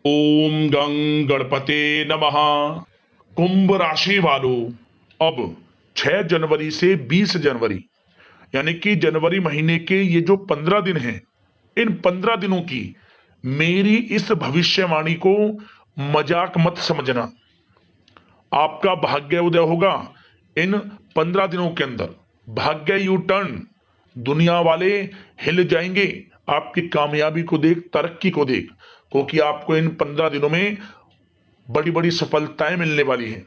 ओम गं गणपते नमः। कुंभ राशि वालों, अब 6 जनवरी से 20 जनवरी यानी कि जनवरी महीने के ये जो 15 दिन हैं, इन 15 दिनों की मेरी इस भविष्यवाणी को मजाक मत समझना। आपका भाग्य उदय होगा इन 15 दिनों के अंदर। भाग्य यू टर्न, दुनिया वाले हिल जाएंगे आपकी कामयाबी को देख, तरक्की को देख, क्योंकि आपको इन 15 दिनों में बड़ी बड़ी सफलताएं मिलने वाली हैं।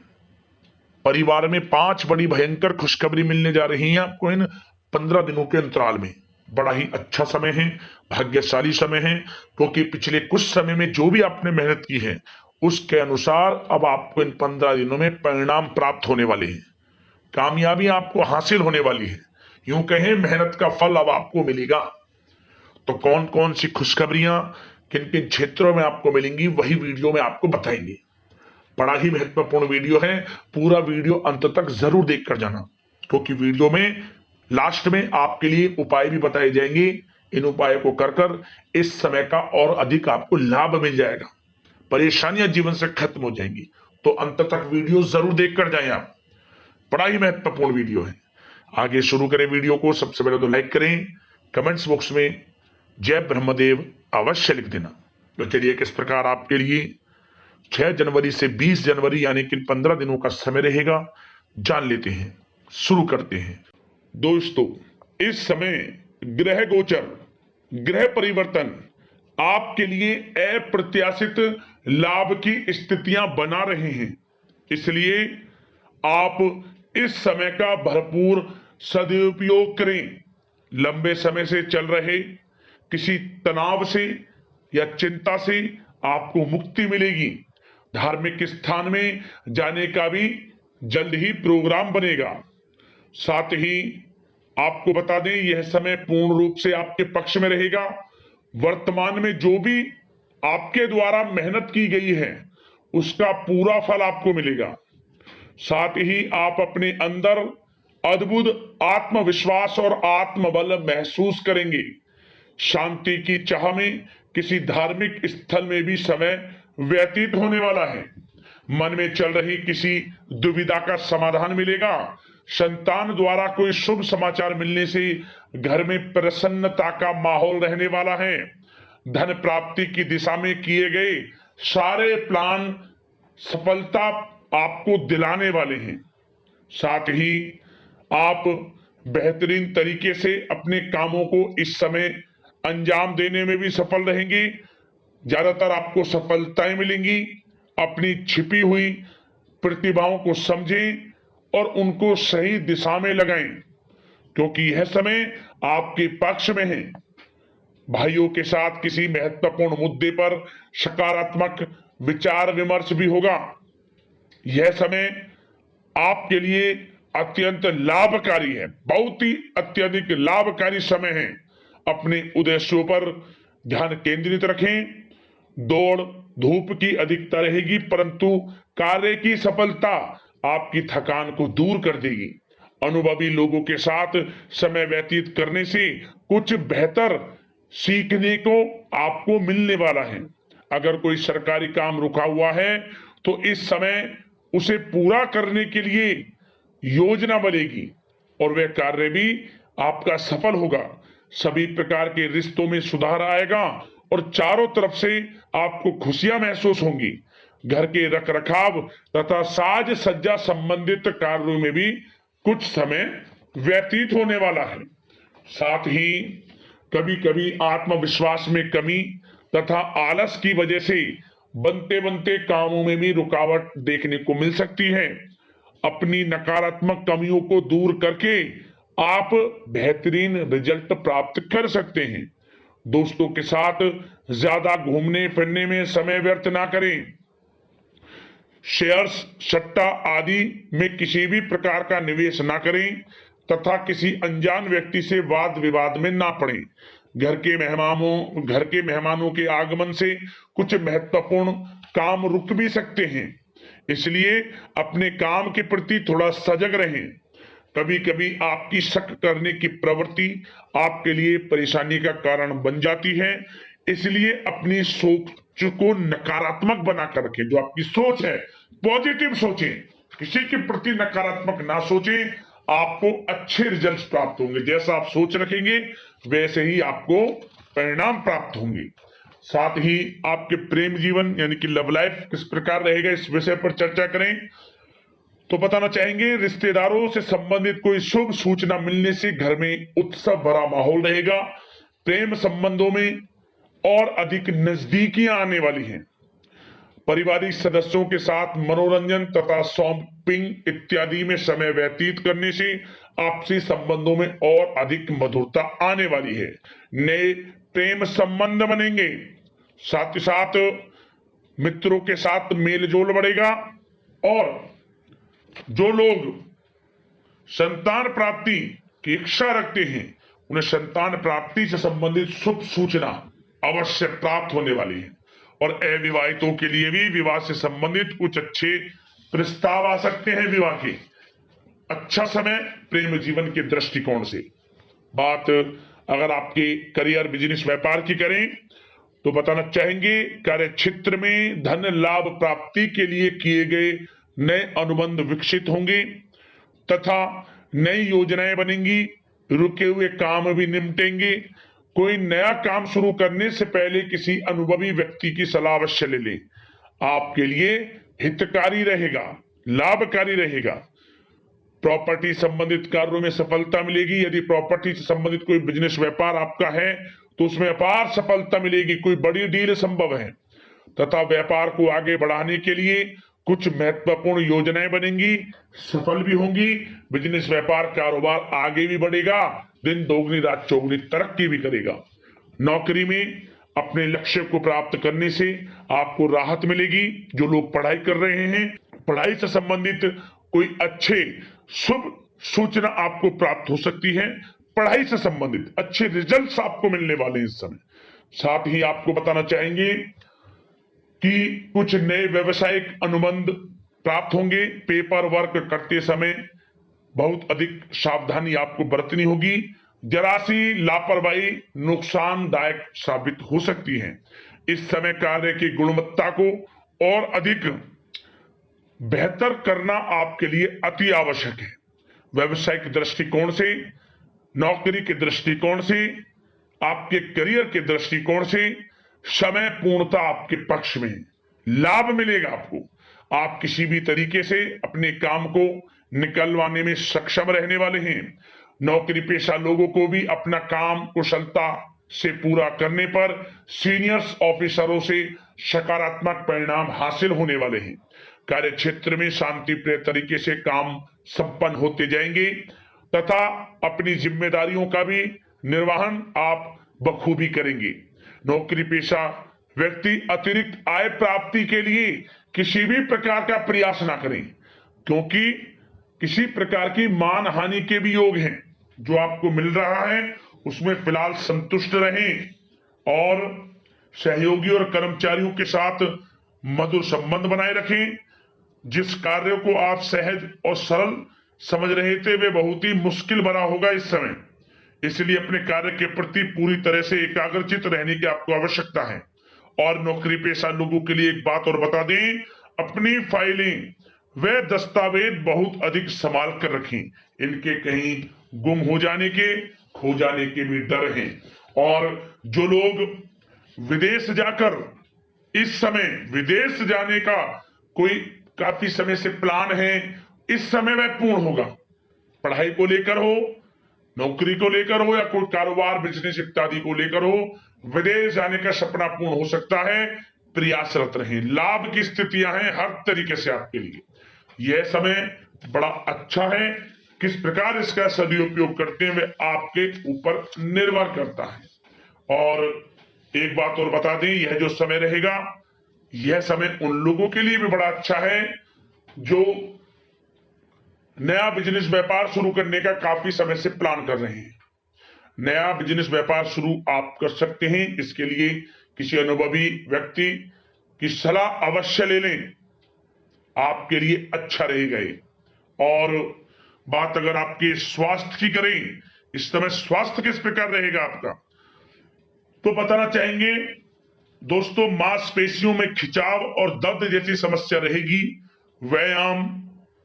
परिवार में 5 बड़ी भयंकर खुशखबरी मिलने जा रही हैं आपको इन 15 दिनों के अंतराल में। बड़ा ही अच्छा समय है, भाग्यशाली समय है, क्योंकि पिछले कुछ समय में जो भी आपने मेहनत की है उसके अनुसार अब आपको इन 15 दिनों में परिणाम प्राप्त होने वाले हैं। कामयाबी आपको हासिल होने वाली है। यूं कहें, मेहनत का फल अब आपको मिलेगा। तो कौन कौन सी खुशखबरियां किन किन क्षेत्रों में आपको मिलेंगी, वही वीडियो में आपको बताएंगे। बड़ा ही महत्वपूर्ण वीडियो है, पूरा वीडियो अंत तक जरूर देख कर जाना, क्योंकि वीडियो में लास्ट में आपके लिए उपाय भी बताए जाएंगे। इन उपायों को कर कर इस समय का और अधिक आपको लाभ मिल जाएगा, परेशानियां जीवन से खत्म हो जाएंगी। तो अंत तक वीडियो जरूर देख कर जाएं आप। बड़ा ही महत्वपूर्ण वीडियो है। आगे शुरू करें वीडियो को। सबसे पहले तो लाइक करें, कमेंट्स बॉक्स में जय ब्रह्मदेव अवश्य लिख देना। तो चलिए, किस प्रकार आपके लिए 6 जनवरी से 20 जनवरी यानी कि 15 दिनों का समय रहेगा, जान लेते हैं। शुरू करते हैं। दोस्तों, इस समय ग्रह गोचर, ग्रह परिवर्तन आपके लिए अप्रत्याशित लाभ की स्थितियां बना रहे हैं। इसलिए आप इस समय का भरपूर सदुपयोग करें। लंबे समय से चल रहे किसी तनाव से या चिंता से आपको मुक्ति मिलेगी। धार्मिक स्थान में जाने का भी जल्द ही प्रोग्राम बनेगा। साथ ही आपको बता दें, यह समय पूर्ण रूप से आपके पक्ष में रहेगा। वर्तमान में जो भी आपके द्वारा मेहनत की गई है उसका पूरा फल आपको मिलेगा। साथ ही आप अपने अंदर अद्भुत आत्मविश्वास और आत्मबल महसूस करेंगे। शांति की चाह में किसी धार्मिक स्थल में भी समय व्यतीत होने वाला है। मन में चल रही किसी दुविधा का समाधान मिलेगा। संतान द्वारा कोई शुभ समाचार मिलने से घर में प्रसन्नता का माहौल रहने वाला है। धन प्राप्ति की दिशा में किए गए सारे प्लान सफलता आपको दिलाने वाले हैं। साथ ही आप बेहतरीन तरीके से अपने कामों को इस समय अंजाम देने में भी सफल रहेंगे। ज्यादातर आपको सफलताएं मिलेंगी। अपनी छिपी हुई प्रतिभाओं को समझें और उनको सही दिशा में लगाएं, क्योंकि यह समय आपके पक्ष में है। भाइयों के साथ किसी महत्वपूर्ण मुद्दे पर सकारात्मक विचार विमर्श भी होगा। यह समय आपके लिए अत्यंत लाभकारी है, बहुत ही अत्यधिक लाभकारी समय है। अपने उद्देश्यों पर ध्यान केंद्रित रखें। दौड़ धूप की अधिकता रहेगी, परंतु कार्य की सफलता आपकी थकान को दूर कर देगी। अनुभवी लोगों के साथ समय व्यतीत करने से कुछ बेहतर सीखने को आपको मिलने वाला है। अगर कोई सरकारी काम रुका हुआ है तो इस समय उसे पूरा करने के लिए योजना बनेगी और वह कार्य भी आपका सफल होगा। सभी प्रकार के रिश्तों में सुधार आएगा और चारों तरफ से आपको खुशियां महसूस होंगी। घर के रखरखाव तथा साज सज्जा संबंधित कार्यों में भी कुछ समय व्यतीत होने वाला है। साथ ही कभी कभी आत्मविश्वास में कमी तथा आलस की वजह से बनते बनते कामों में भी रुकावट देखने को मिल सकती है। अपनी नकारात्मक कमियों को दूर करके आप बेहतरीन रिजल्ट प्राप्त कर सकते हैं। दोस्तों के साथ ज्यादा घूमने फिरने में समय व्यर्थ ना करें। शेयर्स, सट्टा आदि में किसी भी प्रकार का निवेश ना करें तथा किसी अनजान व्यक्ति से वाद विवाद में ना पड़ें। घर के मेहमानों के आगमन से कुछ महत्वपूर्ण काम रुक भी सकते हैं, इसलिए अपने काम के प्रति थोड़ा सजग रहें। कभी कभी आपकी शक करने की प्रवृत्ति आपके लिए परेशानी का कारण बन जाती है, इसलिए अपनी सोच को नकारात्मक बनाकर रखें। जो आपकी सोच है पॉजिटिव सोचें, किसी के प्रति नकारात्मक ना सोचें, आपको अच्छे रिजल्ट्स प्राप्त होंगे। जैसा आप सोच रखेंगे वैसे ही आपको परिणाम प्राप्त होंगे। साथ ही आपके प्रेम जीवन यानी कि लव लाइफ किस प्रकार रहेगा, इस विषय पर चर्चा करें तो बताना चाहेंगे रिश्तेदारों से संबंधित कोई शुभ सूचना मिलने से घर में उत्सव भरा माहौल रहेगा। प्रेम संबंधों में और अधिक नजदीकियां आने वाली हैं। पारिवारिक सदस्यों के साथ मनोरंजन तथा शॉपिंग इत्यादि में समय व्यतीत करने से आपसी संबंधों में और अधिक मधुरता आने वाली है। नए प्रेम संबंध बनेंगे। साथ ही साथ मित्रों के साथ मेल जोल बढ़ेगा। और जो लोग संतान प्राप्ति की इच्छा रखते हैं उन्हें संतान प्राप्ति से संबंधित शुभ सूचना अवश्य प्राप्त होने वाली है। और अविवाहितों के लिए भी विवाह से संबंधित कुछ अच्छे प्रस्ताव आ सकते हैं। विवाह के अच्छा समय प्रेम जीवन के दृष्टिकोण से। बात अगर आपके करियर बिजनेस व्यापार की करें तो बताना चाहेंगे कार्य क्षेत्र में धन लाभ प्राप्ति के लिए किए गए नए अनुबंध विकसित होंगे तथा नई योजनाएं बनेंगी। रुके हुए काम भी निपटेंगे। कोई नया काम शुरू करने से पहले किसी अनुभवी व्यक्ति की सलाह अवश्य ले लें। आपके लिए हितकारी रहेगा, लाभकारी रहेगा। प्रॉपर्टी संबंधित कार्यों में सफलता मिलेगी। यदि प्रॉपर्टी से संबंधित कोई बिजनेस व्यापार आपका है तो उसमें अपार सफलता मिलेगी। कोई बड़ी डील संभव है तथा व्यापार को आगे बढ़ाने के लिए कुछ महत्वपूर्ण योजनाएं बनेंगी, सफल भी होंगी। बिजनेस व्यापार कारोबार आगे भी बढ़ेगा, दिन दोगुनी रात चौगुनी तरक्की भी करेगा। नौकरी में अपने लक्ष्य को प्राप्त करने से आपको राहत मिलेगी। जो लोग पढ़ाई कर रहे हैं, पढ़ाई से संबंधित कोई अच्छे शुभ सूचना आपको प्राप्त हो सकती है। पढ़ाई से संबंधित अच्छे रिजल्ट्स आपको मिलने वाले हैं इस समय। साथ ही आपको बताना चाहेंगे कि कुछ नए व्यवसायिक अनुबंध प्राप्त होंगे। पेपर वर्क करते समय बहुत अधिक सावधानी आपको बरतनी होगी। जरा सी लापरवाही नुकसानदायक साबित हो सकती है। इस समय कार्य की गुणवत्ता को और अधिक बेहतर करना आपके लिए अति आवश्यक है। व्यवसायिक दृष्टिकोण से, नौकरी के दृष्टिकोण से, आपके करियर के दृष्टिकोण से समय पूर्णता आपके पक्ष में है। लाभ मिलेगा आपको। आप किसी भी तरीके से अपने काम को निकलवाने में सक्षम रहने वाले हैं। नौकरी पेशा लोगों को भी अपना काम कुशलता से पूरा करने पर सीनियर्स ऑफिसरों से सकारात्मक परिणाम हासिल होने वाले हैं। कार्य क्षेत्र में शांतिप्रिय तरीके से काम संपन्न होते जाएंगे तथा अपनी जिम्मेदारियों का भी निर्वहन आप बखूबी करेंगे। नौकरी पेशा व्यक्ति अतिरिक्त आय प्राप्ति के लिए किसी भी प्रकार का प्रयास ना करें, क्योंकि किसी प्रकार की मान हानि के भी योग हैं। जो आपको मिल रहा है उसमें फिलहाल संतुष्ट रहें और सहयोगी और कर्मचारियों के साथ मधुर संबंध बनाए रखें। जिस कार्य को आप सहज और सरल समझ रहे थे वे बहुत ही मुश्किल बना होगा इस समय। इसलिए अपने कार्य के प्रति पूरी तरह से एकाग्रचित रहने की आपको आवश्यकता है। और नौकरी पेशा लोगों के लिए एक बात और बता दें, अपनी फाइलें व दस्तावेज बहुत अधिक संभाल कर रखें। इनके कहीं गुम हो जाने के, खो जाने के भी डर हैं। और जो लोग विदेश जाकर इस समय विदेश जाने का कोई काफी समय से प्लान है, इस समय वह पूर्ण होगा। पढ़ाई को लेकर हो, नौकरी को लेकर हो या कोई कारोबार बिजनेस इत्यादि को लेकर हो, विदेश जाने का सपना पूर्ण हो सकता है। प्रयासरत रहें। लाभ की स्थितियां हैं हर तरीके से आपके लिए। यह समय बड़ा अच्छा है। किस प्रकार इसका सदुपयोग करते हैं वह आपके ऊपर निर्भर करता है। और एक बात और बता दें, यह जो समय रहेगा यह समय उन लोगों के लिए भी बड़ा अच्छा है जो नया बिजनेस व्यापार शुरू करने का काफी समय से प्लान कर रहे हैं। नया बिजनेस व्यापार शुरू आप कर सकते हैं। इसके लिए किसी अनुभवी व्यक्ति की सलाह अवश्य ले लें, आपके लिए अच्छा रहेगा ये। और बात अगर आपके स्वास्थ्य की करें, इस समय स्वास्थ्य किस प्रकार रहेगा आपका, तो बताना चाहेंगे दोस्तों, मांसपेशियों में खिंचाव और दर्द जैसी समस्या रहेगी। व्यायाम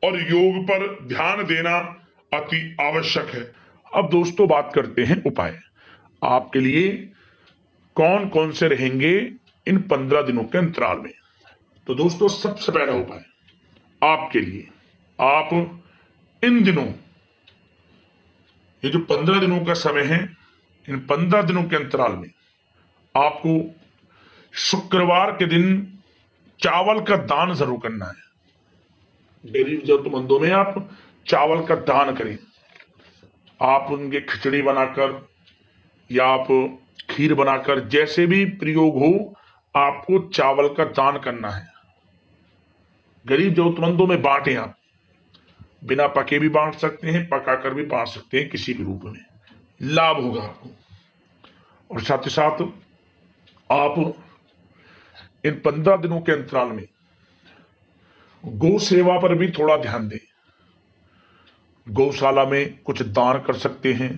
और योग पर ध्यान देना अति आवश्यक है। अब दोस्तों बात करते हैं उपाय आपके लिए कौन कौन से रहेंगे इन 15 दिनों के अंतराल में। तो दोस्तों सबसे पहला उपाय आपके लिए, आप इन दिनों, ये जो 15 दिनों का समय है, इन 15 दिनों के अंतराल में आपको शुक्रवार के दिन चावल का दान जरूर करना है। गरीब जरूरतमंदों में आप चावल का दान करें। आप उनके खिचड़ी बनाकर या आप खीर बनाकर, जैसे भी प्रयोग हो, आपको चावल का दान करना है। गरीब जरूरतमंदों में बांटें। आप बिना पके भी बांट सकते हैं, पकाकर भी बांट सकते हैं, किसी भी रूप में लाभ होगा आपको। और साथ ही साथ आप इन 15 दिनों के अंतराल में गौ सेवा पर भी थोड़ा ध्यान दें। गौशाला में कुछ दान कर सकते हैं।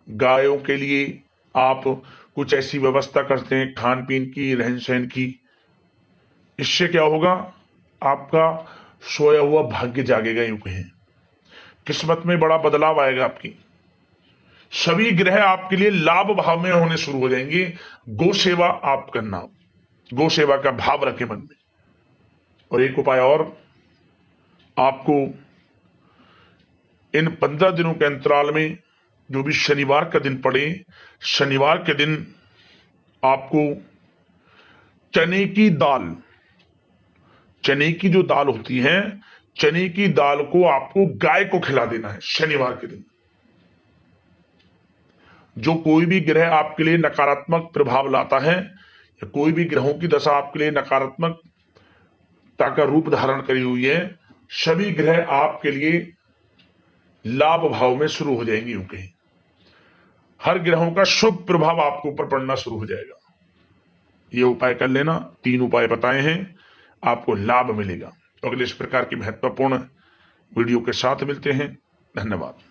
गायों के लिए आप कुछ ऐसी व्यवस्था करते हैं खान पीन की, रहन सहन की। इससे क्या होगा, आपका सोया हुआ भाग्य जागेगा। यूं कहें किस्मत में बड़ा बदलाव आएगा आपकी। सभी ग्रह आपके लिए लाभ भाव में होने शुरू हो जाएंगे। गौ सेवा आप करना, गौ सेवा का भाव रखें मन में। और एक उपाय और, आपको इन 15 दिनों के अंतराल में जो भी शनिवार का दिन पड़े, शनिवार के दिन आपको चने की दाल, चने की जो दाल होती है, चने की दाल को आपको गाय को खिला देना है शनिवार के दिन। जो कोई भी ग्रह आपके लिए नकारात्मक प्रभाव लाता है या कोई भी ग्रहों की दशा आपके लिए नकारात्मकता का रूप धारण करी हुई है, सभी ग्रह आपके लिए लाभ भाव में शुरू हो जाएंगे। यूं कहें हर ग्रहों का शुभ प्रभाव आपके ऊपर पड़ना शुरू हो जाएगा। ये उपाय कर लेना। 3 उपाय बताए हैं, आपको लाभ मिलेगा। अगले इस प्रकार की महत्वपूर्ण वीडियो के साथ मिलते हैं। धन्यवाद।